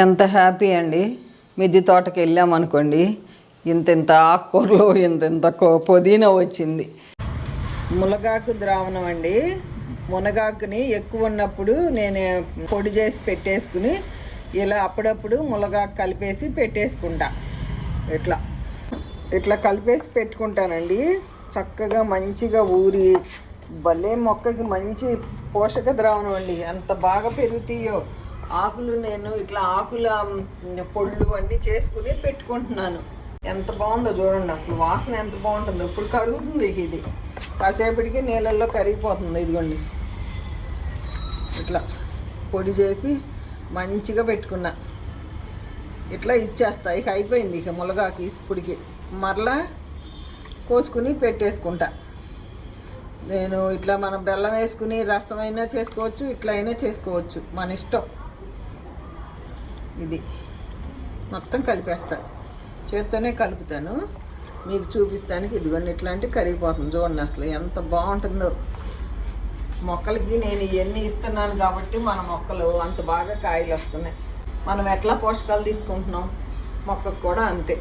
ఎంత హ్యాపీ అండి. మిద్దె తోటకి వెళ్ళామనుకోండి, ఇంత ఆకుకూరలు ఇంత పుదీనా వచ్చింది. మునగాకు ద్రావణం అండి. మునగాకుని ఎక్కువ ఉన్నప్పుడు నేను పొడి చేసి పెట్టేసుకుని ఇలా అప్పుడప్పుడు మునగాకు కలిపేసి పెట్టేసుకుంటా. ఇట్లా కలిపేసి పెట్టుకుంటానండి. చక్కగా మంచిగా ఊరి భలే మొక్కకి మంచి పోషక ద్రావణం అండి. ఎంత బాగా పెరుగుతాయో ఆకులు. నేను ఇట్లా ఆకుల పొళ్ళు అన్నీ చేసుకుని పెట్టుకుంటున్నాను. ఎంత బాగుందో చూడండి, అసలు వాసన ఎంత బాగుంటుందో. ఇప్పుడు కరుగుతుంది ఇది, కాసేపటికి నీళ్ళల్లో కరిగిపోతుంది. ఇదిగోండి ఇట్లా పొడి చేసి మంచిగా పెట్టుకున్నా. ఇట్లా ఇచ్చేస్తా. ఇక అయిపోయింది. ఇక మునగాకు ఇప్పుడికి మరలా కోసుకుని పెట్టేసుకుంటా. నేను ఇట్లా మనం బెల్లం వేసుకుని రసం అయినా చేసుకోవచ్చు, ఇట్లా అయినా చేసుకోవచ్చు, మన ఇష్టం. ఇది మొత్తం కలిపేస్తా, చేత్తోనే కలుపుతాను. మీకు చూపిస్తానికి ఇదిగోండి ఇట్లాంటి కరిగిపోతుంది. చూడండి అసలు ఎంత బాగుంటుందో. మొక్కలకి నేను ఇవన్నీ ఇస్తున్నాను కాబట్టి మన మొక్కలు అంత బాగా కాయలు వస్తున్నాయి. మనం ఎట్లా పోషకాలు తీసుకుంటున్నాం, మొక్కకు కూడా అంతే.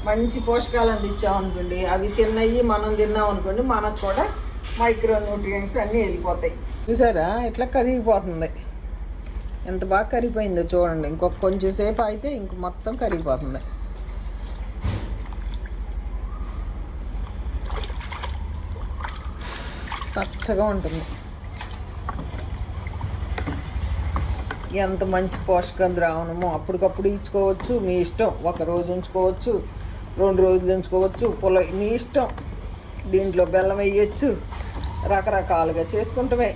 మంచి పోషకాలు అందించామనుకోండి, అవి తిన్నవి మనం తిన్నాం అనుకోండి, మనకు కూడా మైక్రో న్యూట్రియంట్స్ అన్నీ వెళ్ళిపోతాయి. చూసారా ఇట్లా కరిగిపోతుంది. ఎంత బాగా కరిగిపోయిందో చూడండి. ఇంకొక కొంచెం సేపు అయితే ఇంక మొత్తం కరిగిపోతుంది. పచ్చగా ఉంటుంది. ఎంత మంచి పోషక ద్రావణము. అప్పటికప్పుడు ఇచ్చుకోవచ్చు, మీ ఇష్టం. ఒక రోజు ఉంచుకోవచ్చు, 2 రోజులు ఉంచుకోవచ్చు, మీ ఇష్టం. దీంట్లో బెల్లం వేయచ్చు, రకరకాలుగా చేసుకుంటామే.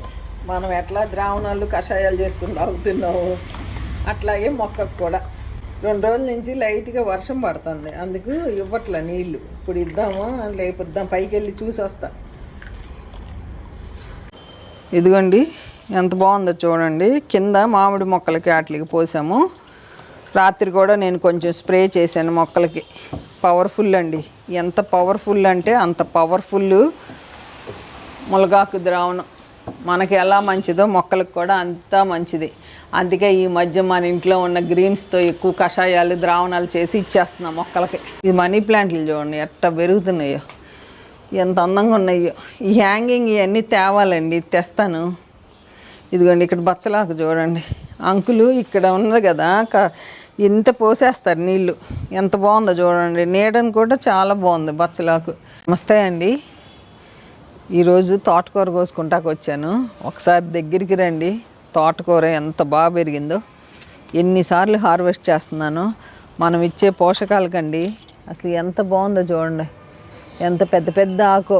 మనం ఎట్లా ద్రావణాలు కషాయాలు చేసుకుని తాగుతున్నాము, అట్లాగే మొక్కకు కూడా. 2 రోజుల నుంచి లైట్గా వర్షం పడుతుంది, అందుకు ఇవ్వట్లే నీళ్ళు. ఇప్పుడు ఇద్దామా లేకపోద్దాం, పైకి వెళ్ళి చూసి వస్తా. ఇదిగోండి ఎంత బాగుందో చూడండి. కింద మామిడి మొక్కలకి వాటికి పోసాము. రాత్రి కూడా నేను కొంచెం స్ప్రే చేశాను మొక్కలకి. పవర్ఫుల్ అండి. ఎంత పవర్ఫుల్ అంటే అంత పవర్ఫుల్ మునగాకు ద్రావణం. మనకి ఎలా మంచిదో మొక్కలకు కూడా అంతా మంచిది. అందుకే ఈ మధ్య మన ఇంట్లో ఉన్న గ్రీన్స్తో ఎక్కువ కషాయాలు ద్రావణాలు చేసి ఇచ్చేస్తున్నాం మొక్కలకి. ఈ మనీ ప్లాంట్లు చూడండి ఎట్లా పెరుగుతున్నాయో, ఎంత అందంగా ఉన్నాయో. ఈ హ్యాంగింగ్ ఇవన్నీ తేవాలండి, తెస్తాను. ఇదిగోండి ఇక్కడ బచ్చలాకు చూడండి. అంకులు ఇక్కడ ఉన్నది కదా, ఇంత పోసేస్తారు నీళ్ళు. ఎంత బాగుందో చూడండి. నీడని కూడా చాలా బాగుంది బచ్చలాకు. నమస్తే అండి. ఈరోజు తోటకూర కోసుకుంటాకు వచ్చాను. ఒకసారి దగ్గరికి రండి. తోటకూర ఎంత బాగా పెరిగిందో, ఎన్నిసార్లు హార్వెస్ట్ చేస్తున్నాను. మనం ఇచ్చే పోషకాలకండి అసలు ఎంత బాగుందో చూడండి. ఎంత పెద్ద పెద్ద ఆకు.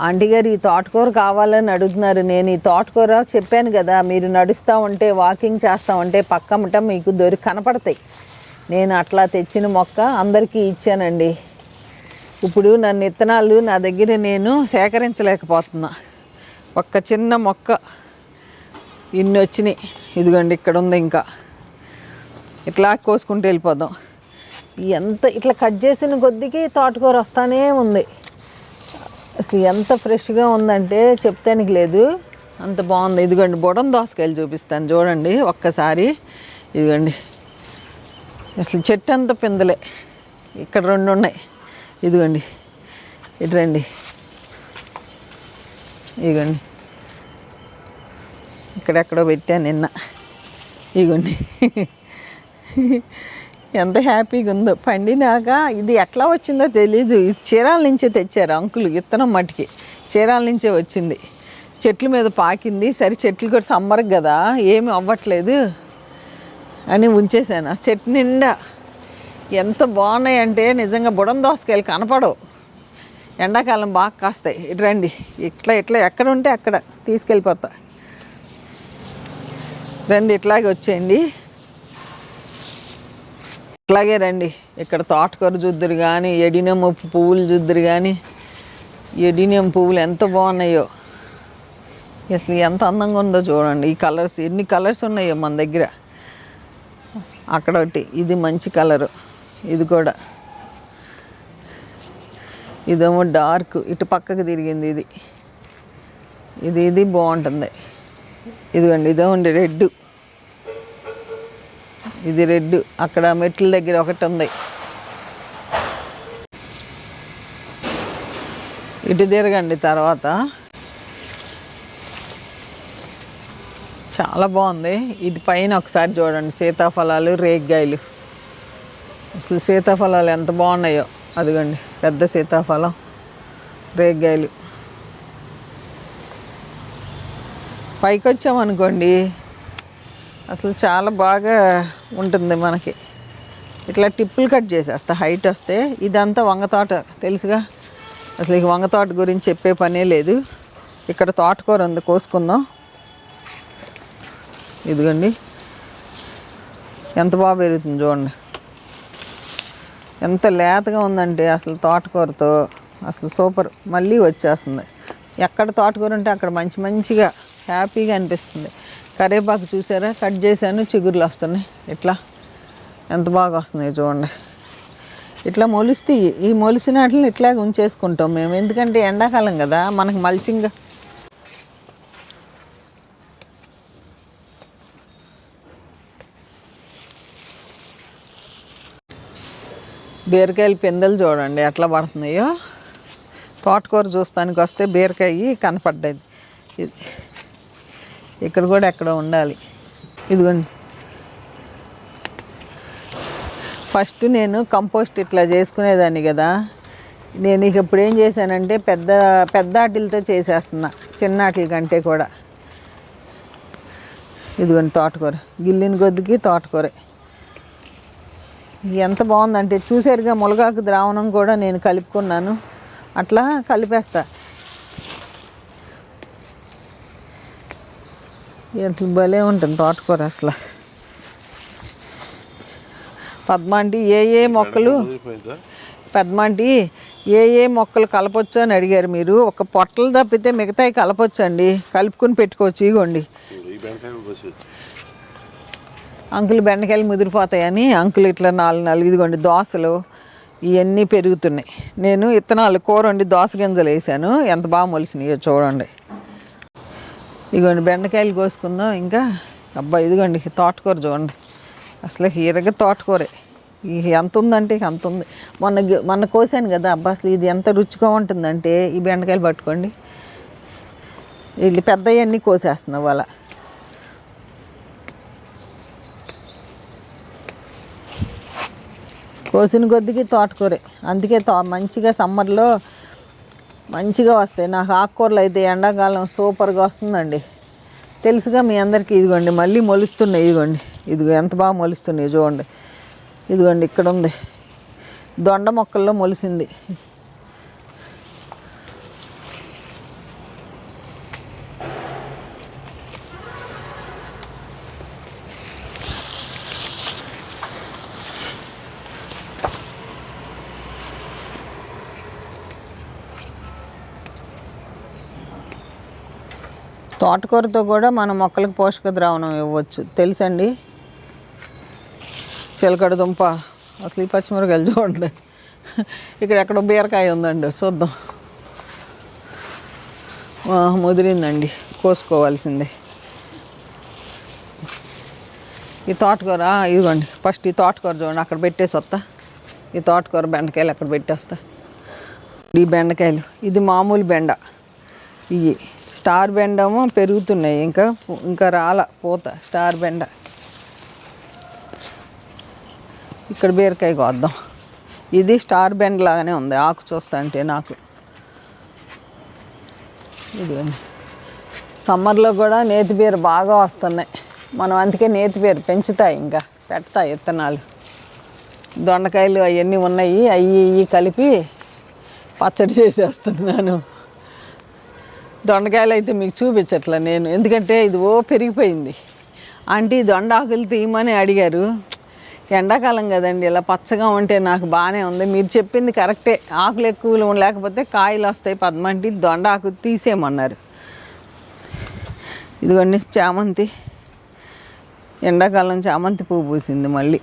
ఆంటీ గారు ఈ తోటకూర కావాలని అడుగుతున్నారు. నేను ఈ తోటకూర చెప్పాను కదా, మీరు నడుస్తూ ఉంటే వాకింగ్ చేస్తూ ఉంటే పక్కమట మీకు కనపడతాయి. నేను అట్లా తెచ్చిన మొక్క అందరికీ ఇచ్చానండి. ఇప్పుడు నన్ను విత్తనాలు నా దగ్గర నేను సేకరించలేకపోతున్నా. ఒక్క చిన్న మొక్క ఇన్ని వచ్చినాయి. ఇదిగోండి ఇక్కడ ఉంది. ఇంకా ఇట్లా కోసుకుంటూ వెళ్ళిపోదాం. ఎంత ఇట్లా కట్ చేసిన కొద్దికి తోటకూర వస్తానే ఉంది. అసలు ఎంత ఫ్రెష్గా ఉందంటే చెప్తానికి లేదు, అంత బాగుంది. ఇదిగోండి బుడం దోసకాయలు చూపిస్తాను చూడండి ఒక్కసారి. ఇదిగోండి అసలు చెట్టు అంతా పిందలే. ఇక్కడ 2 ఉన్నాయి. ఇదిగోండి ఇటు రండి. ఇదిగోండి ఇక్కడెక్కడో పెట్టాను నిన్న. ఇదిగోండి ఎంత హ్యాపీగా ఉందో. పండినాక ఇది ఎట్లా వచ్చిందో తెలీదు. చీరాల నుంచే తెచ్చారు అంకులు విత్తనం. మట్టికి చీరాల నుంచే వచ్చింది. చెట్ల మీద పాకింది. సరే చెట్లు కూడా సమ్మర్ కదా ఏమి అవ్వట్లేదు అని ఉంచేసాను. ఆ చెట్టు నిండా ఎంత బాగున్నాయంటే నిజంగా బుడం దోసకాయలు కనపడవు. ఎండాకాలం బాగా కాస్తాయి. ఇటు రండి. ఇట్లా ఎక్కడ ఉంటే అక్కడ తీసుకెళ్ళిపోతా. రండి ఇట్లాగే వచ్చేయండి. ఇట్లాగే రండి. ఇక్కడ తోటకూర చూద్దురు కానీ, ఎడినియం పువ్వులు చూద్దురు కానీ. ఎడినియం పువ్వులు ఎంత బాగున్నాయో, అసలు ఎంత అందంగా ఉందో చూడండి. ఈ కలర్స్ ఎన్ని కలర్స్ ఉన్నాయో మన దగ్గర. అక్కడ ఒకటి, ఇది మంచి కలరు. ఇది కూడా, ఇదేమో డార్క్, ఇటు పక్కకు తిరిగింది. ఇది బాగుంటుంది. ఇదిగోండి ఇదేమండి రెడ్. ఇది రెడ్. అక్కడ మెట్ల దగ్గర ఒకటి ఉంది. ఇటు తిరగండి. తర్వాత చాలా బాగుంది. ఇటు పైన ఒకసారి చూడండి, సీతాఫలాలు, రేగ్గాయలు. అసలు సీతాఫలాలు ఎంత బాగున్నాయో. అదిగోండి పెద్ద సీతాఫలం, రేగ్గాయలు. పైకి వచ్చామనుకోండి అసలు చాలా బాగా ఉంటుంది మనకి. ఇట్లా టిప్పులు కట్ చేసేస్తా హైట్ వస్తే. ఇదంతా వంగ తోట తెలుసుగా. అసలు ఇక వంగ తోట గురించి చెప్పే పనే లేదు. ఇక్కడ తోటకూర ఉంది, కోసుకుందాం. ఇదిగోండి ఎంత బాగా పెరుగుతుంది చూడండి. ఎంత లేతగా ఉందంటే అసలు తోటకూరతో అసలు సూపర్. మళ్ళీ వచ్చేస్తుంది. ఎక్కడ తోటకూర ఉంటే అక్కడ మంచిగా హ్యాపీగా అనిపిస్తుంది. కరివేపాకు చూసారా, కట్ చేశాను, చిగుర్లు వస్తున్నాయి. ఇట్లా ఎంత బాగా వస్తున్నాయి చూడండి. ఇట్లా మొలుస్తాయి. ఈ మొలిసిన వాటిని ఇట్లాగే ఉంచేసుకుంటాం మేము, ఎందుకంటే ఎండాకాలం కదా మనకు మల్చింగ్. బీరకాయలు పిందెలు చూడండి ఎట్లా పడుతున్నాయో. తోటకూర చూస్తానికి వస్తే బీరకాయ కనపడ్డది. ఇక్కడ కూడా ఎక్కడ ఉండాలి. ఇదిగోండి. ఫస్ట్ నేను కంపోస్ట్ ఇట్లా చేసుకునేదాన్ని కదా. నేను ఇక ఇప్పుడు ఏం చేశానంటే పెద్ద ఆటిలతో చేసేస్తున్నా, చిన్న ఆటల కంటే కూడా. ఇదిగోండి తోటకూర, గిల్లిన కొద్దికి తోటకూర ఎంత బాగుందంటే చూసారుగా. మునగాకు ద్రావణం కూడా నేను కలుపుకున్నాను. అట్లా కలిపేస్తా. ఎంత భలే ఉంటుంది తోటకూర అసలు. పద్మాంటి ఏ మొక్కలు ఏ మొక్కలు కలపొచ్చు అని అడిగారు మీరు. ఒక పొట్టలు తప్పితే మిగతాయి కలపొచ్చు అండి, కలుపుకుని పెట్టుకోవచ్చు. ఇగోండి అంకులు బెండకాయలు ముదిరిపోతాయని అంకులు ఇట్లా 4 ఇదిగోండి దోసలు ఇవన్నీ పెరుగుతున్నాయి. నేను విత్తనాలు కూర వండి దోస గింజలు వేసాను, ఎంత బాగా మొలిసినాయో చూడండి. ఇదిగోండి బెండకాయలు కోసుకుందాం ఇంకా. అబ్బా ఇదిగోండి తోటకూర చూడండి. అసలు ఇరగ తోటకూరే. ఎంత ఉందంటే అంత ఉంది. మొన్న కోసాను కదా. అబ్బా అసలు ఇది ఎంత రుచిగా ఉంటుందంటే. ఈ బెండకాయలు పట్టుకోండి. వీళ్ళు పెద్దవన్నీ కోసేస్తున్నావు వాళ్ళ. కోసిన కొద్దికి తోటకూరే. అందుకే మంచిగా సమ్మర్లో మంచిగా వస్తాయి నాకు ఆకుకూరలు. అయితే ఎండాకాలం సూపర్గా వస్తుందండి, తెలుసుగా మీ అందరికీ. ఇదిగోండి మళ్ళీ మొలుస్తున్నాయి. ఇదిగోండి ఇదిగో ఎంత బాగా మొలుస్తున్నాయి చూడండి. ఇదిగోండి ఇక్కడ ఉంది, దొండ మొక్కల్లో మొలిసింది. తోటకూరతో కూడా మన మొక్కలకు పోషక ద్రావణం ఇవ్వచ్చు, తెలుసండి. చిలకడ దుంప, అసలు ఈ పచ్చిమిరకాయలు చూడండి. ఇక్కడ ఎక్కడో బీరకాయ ఉందండి, చూద్దాం. ముదిరిందండి, కోసుకోవాల్సిందే. ఈ తోటకూర ఇదిగోండి. ఫస్ట్ ఈ తోటకూర చూడండి, అక్కడ పెట్టేసి వస్తా. ఈ తోటకూర బెండకాయలు అక్కడ పెట్టేస్తా. ఈ బెండకాయలు ఇది మామూలు బెండ. ఇవి స్టార్ బెండమో పెరుగుతున్నాయి, ఇంకా రాల పూత. స్టార్ బెండ. ఇక్కడ బీరకాయ కోద్దాం. ఇది స్టార్ బెండ లాగానే ఉంది ఆకు చూస్తా అంటే నాకు. ఇదిగోండి సమ్మర్లో కూడా నేతి బీర బాగా వస్తున్నాయి. మనం అందుకే నేతి బీర పెంచుతాయి, ఇంకా పెడతాయి విత్తనాలు. దొండకాయలు అవన్నీ ఉన్నాయి, అవి కలిపి పచ్చడి చేసేస్తున్నాను. దొండకాయలు అయితే మీకు చూపించట్లే నేను, ఎందుకంటే ఇది పెరిగిపోయింది. ఆంటీ దొండ ఆకులు తీయమని అడిగారు. ఎండాకాలం కదండి, ఇలా పచ్చగా ఉంటే నాకు బాగానే ఉంది. మీరు చెప్పింది కరెక్టే, ఆకులు ఎక్కువ లేకపోతే కాయలు వస్తాయి. పద్మంటి దొండ ఆకు తీసేయమన్నారు. ఇదిగోండి చామంతి, ఎండాకాలం చామంతి పువ్వు పూసింది మళ్ళీ.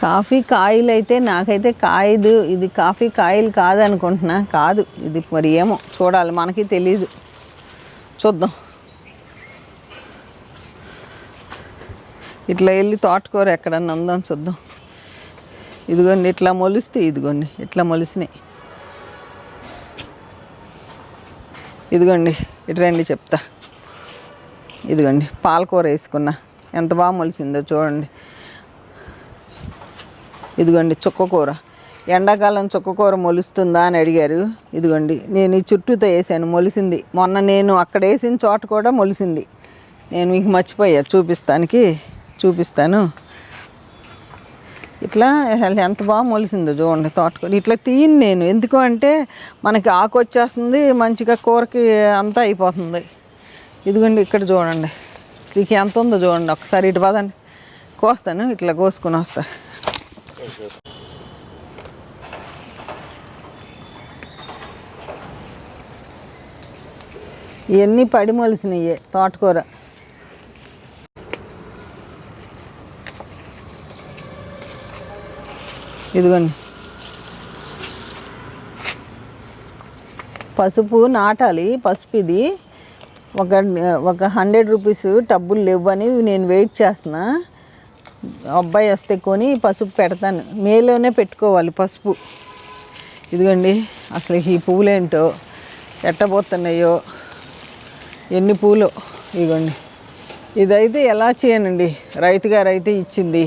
కాఫీ కాయలు అయితే నాకైతే కాయదు, ఇది కాఫీ కాయలు కాదనుకుంటున్నా. కాదు ఇది, మరి ఏమో చూడాలి, మనకి తెలీదు. చూద్దాం. ఇట్లా వెళ్ళి తోటకూర ఎక్కడన్నా ఉందని చూద్దాం. ఇదిగోండి ఇట్లా మొలుస్తాయి, ఇదిగోండి ఇట్లా మొలిసినాయి. ఇదిగోండి ఇటు రండి చెప్తా. ఇదిగోండి పాలకూర వేసుకున్నా, ఎంత బాగా మొలిసిందో చూడండి. ఇదిగోండి చుక్కకూర, ఎండాకాలం చుక్కకూర మొలుస్తుందా అని అడిగారు. ఇదిగోండి నేను ఈ చుట్టూతో వేసాను, మొలిసింది. మొన్న నేను అక్కడ వేసిన చోట కూడా మొలిసింది. నేను మీకు మర్చిపోయా చూపిస్తాను. ఇట్లా ఎంత బాగా మొలిసిందో చూడండి తోటకూర. ఇట్లా తీయను నేను, ఎందుకు అంటే మనకి ఆకు వచ్చేస్తుంది, మంచిగా కూరకి అంతా అయిపోతుంది. ఇదిగోండి ఇక్కడ చూడండి, ఇక ఎంత ఉందో చూడండి. ఒకసారి ఇటు పదండి, కోస్తాను, ఇట్లా కోసుకొని వస్తా. ఇవన్నీ పడి మొలిసినాయి తోటకూర. ఇదిగోండి పసుపు నాటాలి. పసుపు ఇది ఒక 100 రూపీస్ టబ్బులు లేవని నేను వెయిట్ చేస్తున్నా. అబ్బాయి వస్తే కొని పసుపు పెడతాను. మేలోనే పెట్టుకోవాలి పసుపు. ఇదిగోండి అసలు ఈ పువ్వులేంటో ఎట్టబోతున్నాయో, ఎన్ని పూలు. ఇదిగోండి ఇదైతే ఎలా చేయనండి, రైతు గారు అయితే ఇచ్చింది.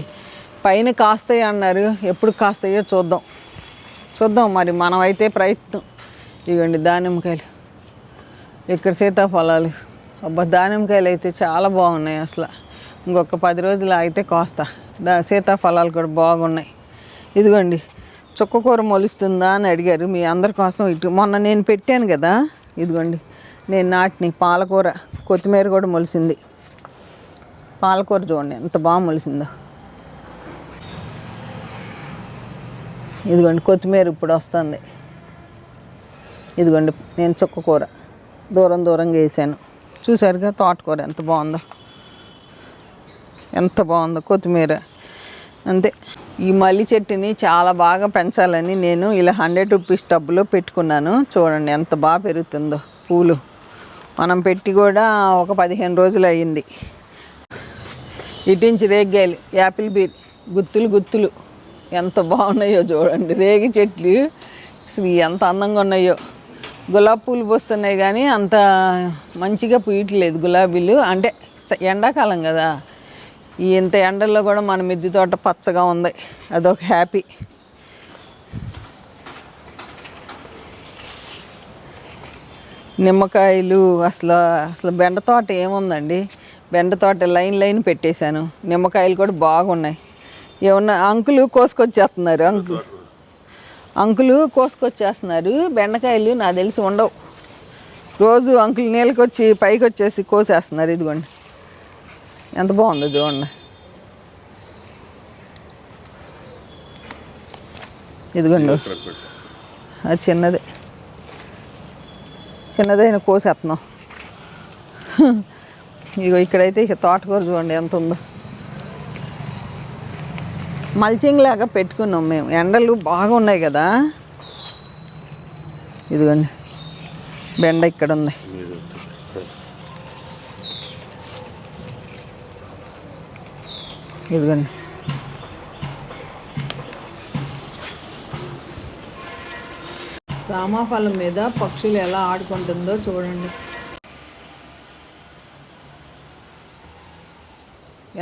పైన కాస్తాయి అన్నారు, ఎప్పుడు కాస్తాయో చూద్దాం మరి మనమైతే ప్రయత్నం. ఇదిగోండి దానిమ్మకాయలు, ఇక్కడ సీతాఫలాలు. అబ్బా దానిమ్మకాయలు అయితే చాలా బాగున్నాయి అసలు. ఇంకొక 10 రోజులు అయితే కోస్తా. సీతాఫలాలు కూడా బాగున్నాయి. ఇదిగోండి చుక్కకూర మొలుస్తుందా అని అడిగారు, మీ అందరి కోసం. ఇటు మొన్న నేను పెట్టాను కదా, ఇదిగోండి నేను నాటిని పాలకూర, కొత్తిమీర కూడా మొలిసింది. పాలకూర చూడండి ఎంత బాగా మొలిసిందో. ఇదిగోండి కొత్తిమీర ఇప్పుడు వస్తుంది. ఇదిగోండి నేను చుక్కకూర దూరంగా వేసాను. చూసారుగా తోటకూర ఎంత బాగుందో, కొత్తిమీర అంతే. ఈ మల్లి చెట్టుని చాలా బాగా పెంచాలని నేను ఇలా 100 రూపీస్ టబ్బులో పెట్టుకున్నాను. చూడండి ఎంత బాగా పెరుగుతుందో పూలు. మనం పెట్టి కూడా ఒక 15 రోజులు అయ్యింది. ఇటించి రేగ్గాయలు, యాపిల్ బీర్ గుత్తులు ఎంత బాగున్నాయో చూడండి. రేగి చెట్లు ఎంత అందంగా ఉన్నాయో. గులాబీ పూలు పూస్తున్నాయి కానీ అంత మంచిగా పూయట్లేదు గులాబీలు. అంటే ఎండాకాలం కదా, ఇంత ఎండల్లో కూడా మన మిద్దె తోట పచ్చగా ఉంది, అదొక హ్యాపీ. నిమ్మకాయలు అసలు బెండ తోట ఏముందండి, బెండ తోట లైన్ పెట్టేశాను. నిమ్మకాయలు కూడా బాగున్నాయి. ఏమన్నా అంకులు కోసుకొచ్చేస్తున్నారు. బెండకాయలు నాకు తెలిసి ఉండవు. రోజు అంకులు నీళ్ళకొచ్చి పైకి వచ్చేసి కోసేస్తున్నారు. ఇదిగోండి ఎంత బాగుందో చూడండి. ఇదిగోండి అది చిన్నదైన కోసేస్తున్నాం. ఇగో ఇక్కడైతే ఇక తోటకూర చూడండి ఎంత ఉందో. మల్చింగ్ లాగా పెట్టుకున్నాం మేము, ఎండలు బాగా ఉన్నాయి కదా. ఇదిగోండి బెండ ఇక్కడ ఉంది. ఇదిగోండి రామాఫలం మీద పక్షులు ఎలా ఆడుకుంటుందో చూడండి.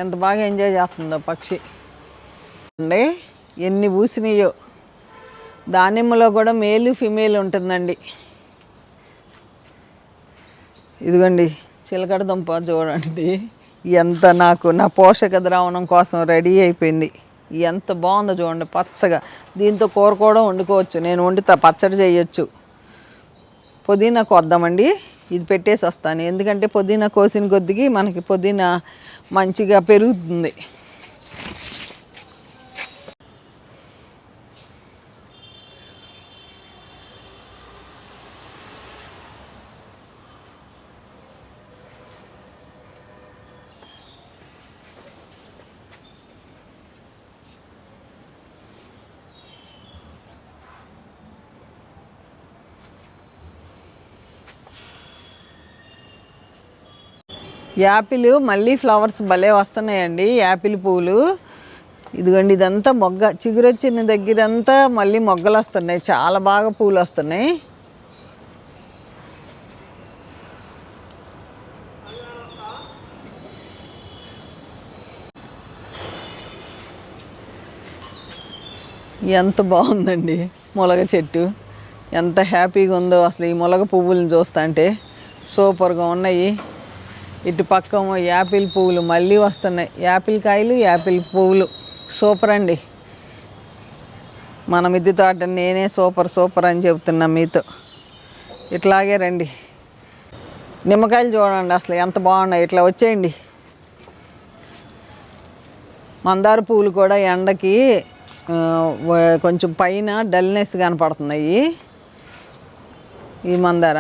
ఎంత బాగా ఎంజాయ్ చేస్తుందో పక్షి. అండి ఎన్ని పూసినాయో. దానిమ్మలో కూడా మేలు ఫిమేల్ ఉంటుందండి. ఇదిగోండి చిలకడ దుంప చూడండి ఎంత నా పోషక ద్రావణం కోసం రెడీ అయిపోయింది. ఎంత బాగుందో చూడండి పచ్చగా. దీంతో కూర కూడా వండుకోవచ్చు, నేను వండుతా, పచ్చడి చేయొచ్చు. పుదీనా కోద్దామండి, ఇది పెట్టేసి వస్తాను. ఎందుకంటే పుదీనా కోసిన కొద్దికి మనకి పుదీనా మంచిగా పెరుగుతుంది. యాపిల్ మళ్ళీ ఫ్లవర్స్ భలే వస్తున్నాయండి, యాపిల్ పువ్వులు. ఇదిగోండి, ఇదంతా మొగ్గ చిగురొచ్చిన దగ్గరంతా మళ్ళీ మొగ్గలు వస్తున్నాయి, చాలా బాగా పూలు వస్తున్నాయి. ఎంత బాగుందండి ములగ చెట్టు, ఎంత హ్యాపీగా ఉందో అసలు. ఈ ములగ పువ్వులను చూస్తుంటే సూపర్గా ఉన్నాయి. ఇటు పక్క యాపిల్ పువ్వులు మళ్ళీ వస్తున్నాయి, యాపిల్ కాయలు, యాపిల్ పువ్వులు. సూపర్ అండి. మన మిద్దె తోట నేనే సూపర్ అని చెబుతున్నా మీతో. ఇట్లాగే రండి. నిమ్మకాయలు చూడండి అసలు ఎంత బాగున్నాయి. ఇట్లా వచ్చేయండి. మందార పువ్వులు కూడా ఎండకి కొంచెం పైన డల్నెస్ కనపడుతున్నాయి. ఈ మందార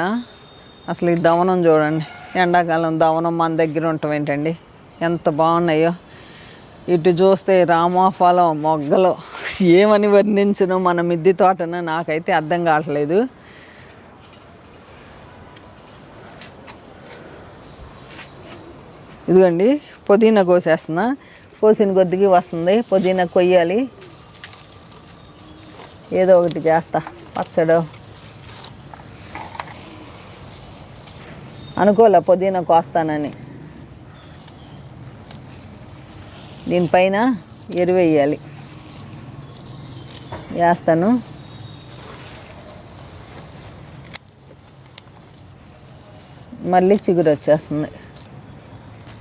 అసలు ఈ దవనం చూడండి, ఎండాకాలం దవనం మన దగ్గర ఉండటం ఏంటండి, ఎంత బాగున్నాయో. ఇటు చూస్తే రామాఫలం మొగ్గలు, ఏమని వర్ణించను మన మిద్దె తోటను నాకైతే అర్థం కావట్లేదు. ఇదిగోండి పుదీనా కోసేస్తున్నా, కోసిన కొద్దికి వస్తుంది. పుదీనా కొయ్యాలి, ఏదో ఒకటి చేస్తా. పచ్చడు అనుకోలే పుదీనా కోస్తానని. దీనిపైన ఎరువు వేయాలి, వేస్తాను. మళ్ళీ చిగురు వచ్చేస్తుంది.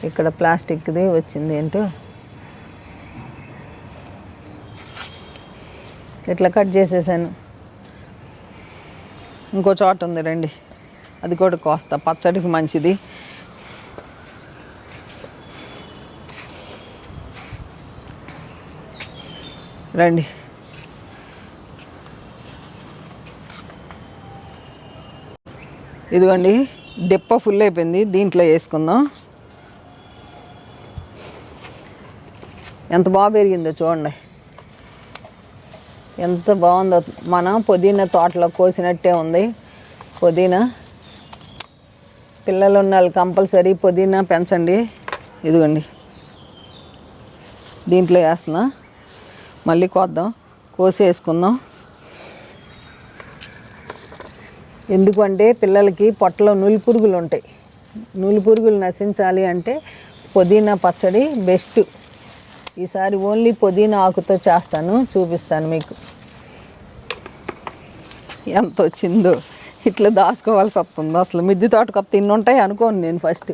ఇక్కడ ప్లాస్టిక్ది వచ్చింది ఏంటో, ఇట్లా కట్ చేసేసాను. ఇంకో చోట ఉంది రండి, అది కూడా కోస్తా, పచ్చడికి మంచిది. రండి. ఇదిగోండి డిప్ప ఫుల్ అయిపోయింది, దీంట్లో వేసుకుందాం. ఎంత బాగా పెరిగిందో చూడండి, ఎంత బాగుందో. మన పుదీనా తోటలో కోసినట్టే ఉంది పుదీనా. పిల్లలు ఉన్న వాళ్ళు కంపల్సరీ పుదీనా పెంచండి. ఇదిగోండి దీంట్లో వేస్తున్నా, మళ్ళీ కోద్దాం, కోసి వేసుకుందాం. ఎందుకంటే పిల్లలకి పొట్టలో నులి పురుగులు ఉంటాయి, నులి పురుగులు నశించాలి అంటే పుదీనా పచ్చడి బెస్ట్. ఈసారి ఓన్లీ పుదీనా ఆకుతో చేస్తాను, చూపిస్తాను మీకు. ఎంత వచ్చిందో, ఇట్లా దాచుకోవాల్సి వస్తుందో. అసలు మిద్దె తోట కొత్త ఇన్ని ఉంటాయి అనుకోను నేను ఫస్ట్.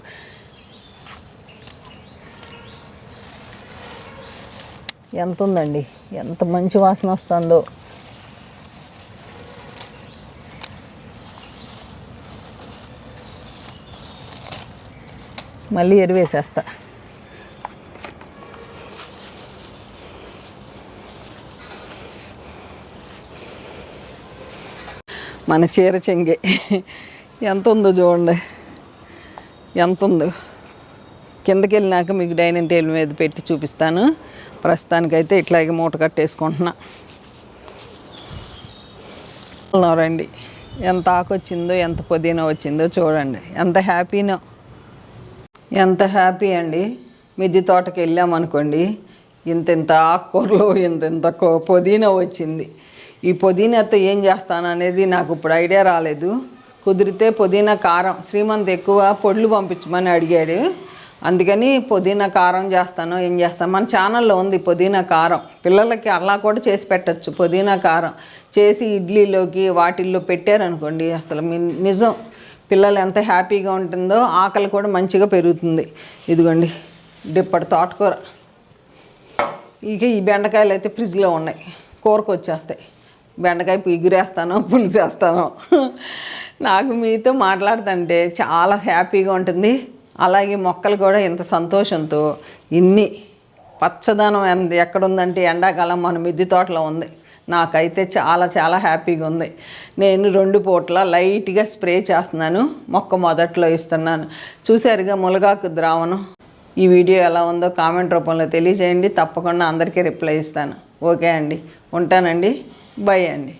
ఎంత ఉందండి, ఎంత మంచి వాసన వస్తుందో. మళ్ళీ ఎరువేసేస్తా. మన చీర చెంగే ఎంత ఉందో చూడండి, ఎంత ఉందో. కిందకి వెళ్ళినాక మీకు డైనింగ్ టేబుల్ మీద పెట్టి చూపిస్తాను. ప్రస్తుతానికైతే ఇట్లాగే మూట కట్టేసుకుంటున్నా. రండి, ఎంత ఆకు వచ్చిందో, ఎంత పుదీనా వచ్చిందో చూడండి, ఎంత హ్యాపీనో. ఎంత హ్యాపీ అండి. మిద్దె తోటకి వెళ్ళామనుకోండి, ఇంత ఆకుకూరలు, ఇంత పుదీనా వచ్చింది. ఈ పుదీనాతో ఏం చేస్తాను అనేది నాకు ఇప్పుడు ఐడియా రాలేదు. కుదిరితే పుదీనా కారం, శ్రీమంత్ ఎక్కువ పొడులు పంపించమని అడిగాడు, అందుకని పుదీనా కారం చేస్తాను. ఏం చేస్తాను, మన ఛానల్లో ఉంది పుదీనా కారం. పిల్లలకి అలా కూడా చేసి పెట్టచ్చు. పుదీనా కారం చేసి ఇడ్లీలోకి వాటిల్లో పెట్టారనుకోండి, అసలు నిజం పిల్లలు ఎంత హ్యాపీగా ఉంటుందో, ఆకలి కూడా మంచిగా పెరుగుతుంది. ఇదిగోండి డిప్పటి తోటకూర. ఇక ఈ బెండకాయలు అయితే ఫ్రిడ్జ్లో ఉన్నాయి, కూరకు వచ్చేస్తాయి. బెండకాయ ఎగురేస్తాను, పులిసేస్తాను. నాకు మీతో మాట్లాడుతుంటే చాలా హ్యాపీగా ఉంటుంది. అలాగే మొక్కలు కూడా ఇంత సంతోషంతో, ఇన్ని పచ్చదనం ఎక్కడుందంటే ఎండాకాలం మన మిద్దె తోటలో ఉంది. నాకైతే చాలా హ్యాపీగా ఉంది. నేను 2 పూట్ల లైట్గా స్ప్రే చేస్తున్నాను, మొక్క మొదట్లో ఇస్తున్నాను. చూసారుగా ములగాకు ద్రావణం. ఈ వీడియో ఎలా ఉందో కామెంట్ రూపంలో తెలియజేయండి, తప్పకుండా అందరికీ రిప్లై ఇస్తాను. ఓకే అండి, ఉంటానండి, బై అండి.